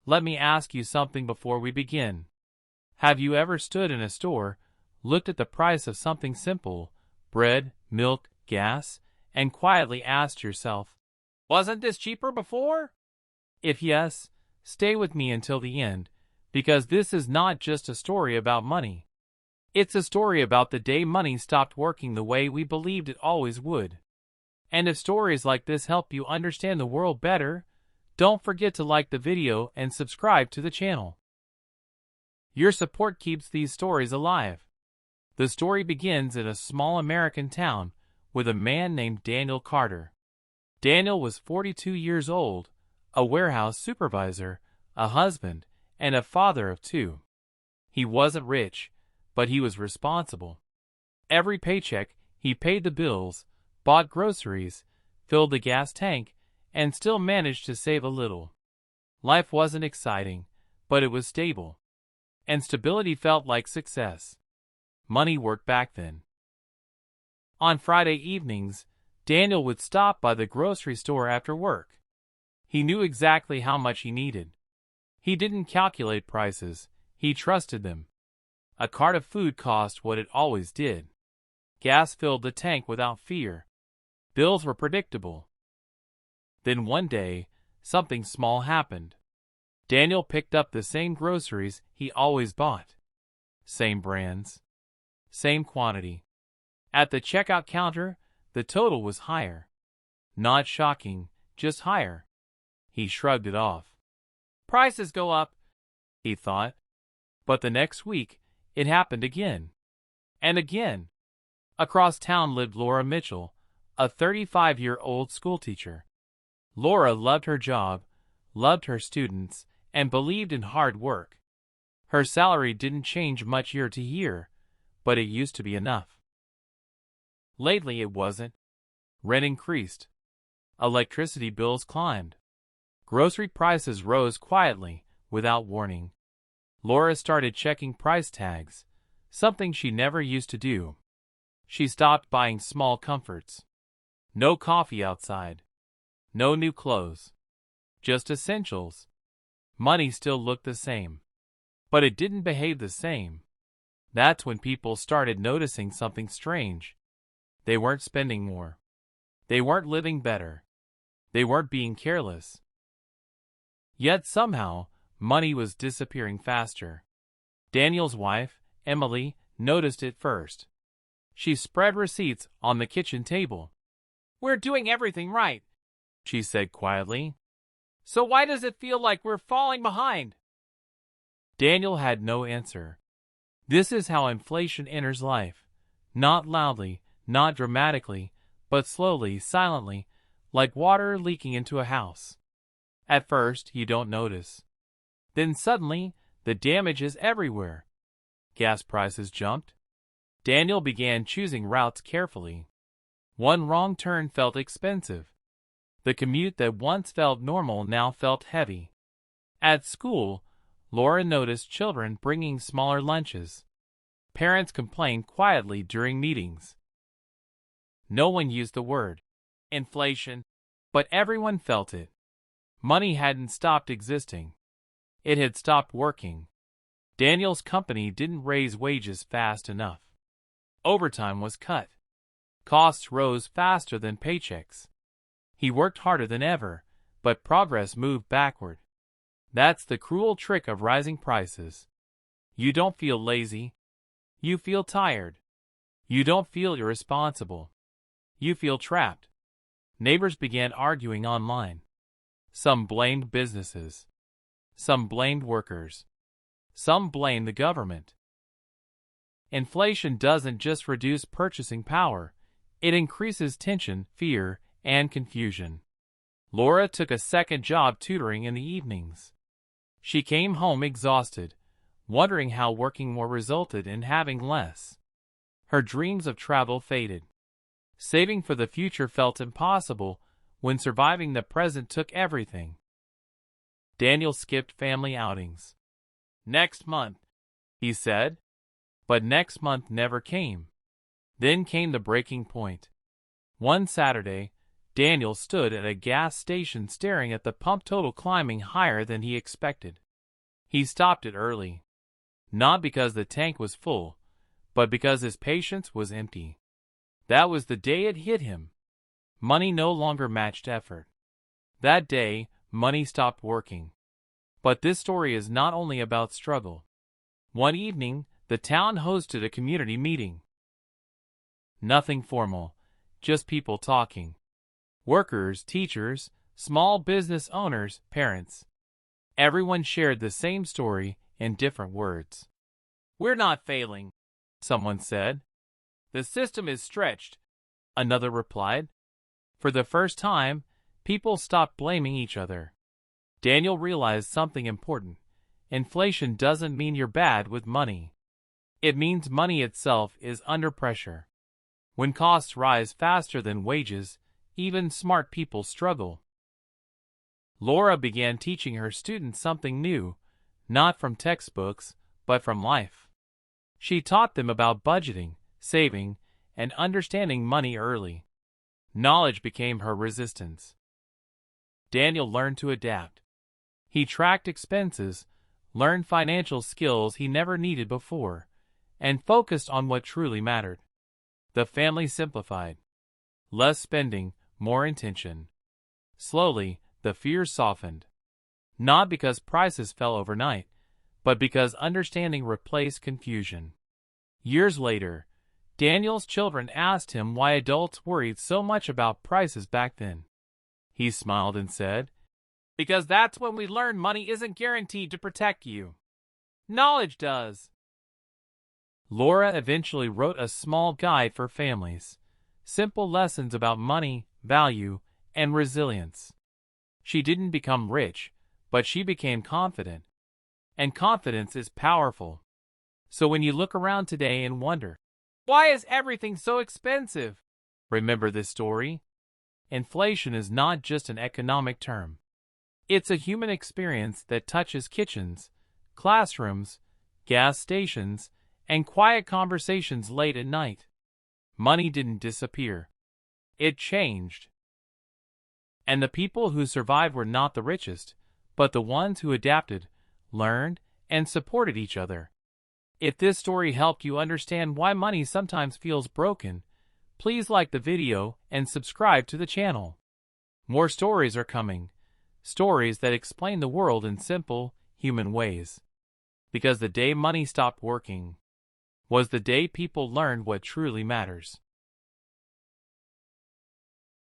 Let me ask you something before we begin. Have you ever stood in a store, looked at the price of something simple, bread, milk, gas, and quietly asked yourself, "Wasn't this cheaper before?" If yes, stay with me until the end, because this is not just a story about money. It's a story about the day money stopped working the way we believed it always would. And if stories like this help you understand the world better, don't forget to like the video and subscribe to the channel. Your support keeps these stories alive. The story begins in a small American town with a man named Daniel Carter. Daniel was 42 years old, a warehouse supervisor, a husband, and a father of two. He wasn't rich, but he was responsible. Every paycheck, he paid the bills, bought groceries, filled the gas tank, and still managed to save a little. Life wasn't exciting, but it was stable. And stability felt like success. Money worked back then. On Friday evenings, Daniel would stop by the grocery store after work. He knew exactly how much he needed. He didn't calculate prices, he trusted them. A cart of food cost what it always did. Gas filled the tank without fear. Bills were predictable. Then one day, something small happened. Daniel picked up the same groceries he always bought. Same brands. Same quantity. At the checkout counter, the total was higher. Not shocking, just higher. He shrugged it off. Prices go up, he thought. But the next week, it happened again. And again. Across town lived Laura Mitchell, a 35-year-old schoolteacher. Laura loved her job, loved her students, and believed in hard work. Her salary didn't change much year to year, but it used to be enough. Lately it wasn't. Rent increased. Electricity bills climbed. Grocery prices rose quietly, without warning. Laura started checking price tags, something she never used to do. She stopped buying small comforts. No coffee outside. No new clothes. Just essentials. Money still looked the same. But it didn't behave the same. That's when people started noticing something strange. They weren't spending more. They weren't living better. They weren't being careless. Yet somehow, money was disappearing faster. Daniel's wife, Emily, noticed it first. She spread receipts on the kitchen table. "We're doing everything right," she said quietly. "So why does it feel like we're falling behind?" Daniel had no answer. This is how inflation enters life. Not loudly, not dramatically, but slowly, silently, like water leaking into a house. At first, you don't notice. Then suddenly, the damage is everywhere. Gas prices jumped. Daniel began choosing routes carefully. One wrong turn felt expensive. The commute that once felt normal now felt heavy. At school, Laura noticed children bringing smaller lunches. Parents complained quietly during meetings. No one used the word inflation, but everyone felt it. Money hadn't stopped existing. It had stopped working. Daniel's company didn't raise wages fast enough. Overtime was cut. Costs rose faster than paychecks. He worked harder than ever, but progress moved backward. That's the cruel trick of rising prices. You don't feel lazy. You feel tired. You don't feel irresponsible. You feel trapped. Neighbors began arguing online. Some blamed businesses. Some blamed workers. Some blamed the government. Inflation doesn't just reduce purchasing power, it increases tension, fear, and confusion. Laura took a second job tutoring in the evenings. She came home exhausted, wondering how working more resulted in having less. Her dreams of travel faded. Saving for the future felt impossible when surviving the present took everything. Daniel skipped family outings. "Next month," he said. But next month never came. Then came the breaking point. One Saturday, Daniel stood at a gas station staring at the pump total climbing higher than he expected. He stopped it early. Not because the tank was full, but because his patience was empty. That was the day it hit him. Money no longer matched effort. That day, money stopped working. But this story is not only about struggle. One evening, the town hosted a community meeting. Nothing formal, just people talking. Workers, teachers, small business owners, parents. Everyone shared the same story in different words. "We're not failing," someone said. "The system is stretched," another replied. For the first time, people stopped blaming each other. Daniel realized something important. Inflation doesn't mean you're bad with money. It means money itself is under pressure. When costs rise faster than wages, even smart people struggle. Laura began teaching her students something new, not from textbooks, but from life. She taught them about budgeting, saving, and understanding money early. Knowledge became her resistance. Daniel learned to adapt. He tracked expenses, learned financial skills he never needed before, and focused on what truly mattered. The family simplified. Less spending, more intention. Slowly, the fears softened. Not because prices fell overnight, but because understanding replaced confusion. Years later, Daniel's children asked him why adults worried so much about prices back then. He smiled and said, "Because that's when we learned money isn't guaranteed to protect you. Knowledge does." Laura eventually wrote a small guide for families. Simple lessons about money, value, and resilience. She didn't become rich, but she became confident. And confidence is powerful. So when you look around today and wonder, "Why is everything so expensive?" remember this story. Inflation is not just an economic term. It's a human experience that touches kitchens, classrooms, gas stations, and quiet conversations late at night. Money didn't disappear. It changed. And the people who survived were not the richest, but the ones who adapted, learned, and supported each other. If this story helped you understand why money sometimes feels broken, please like the video and subscribe to the channel. More stories are coming. Stories that explain the world in simple, human ways. Because the day money stopped working was the day people learned what truly matters.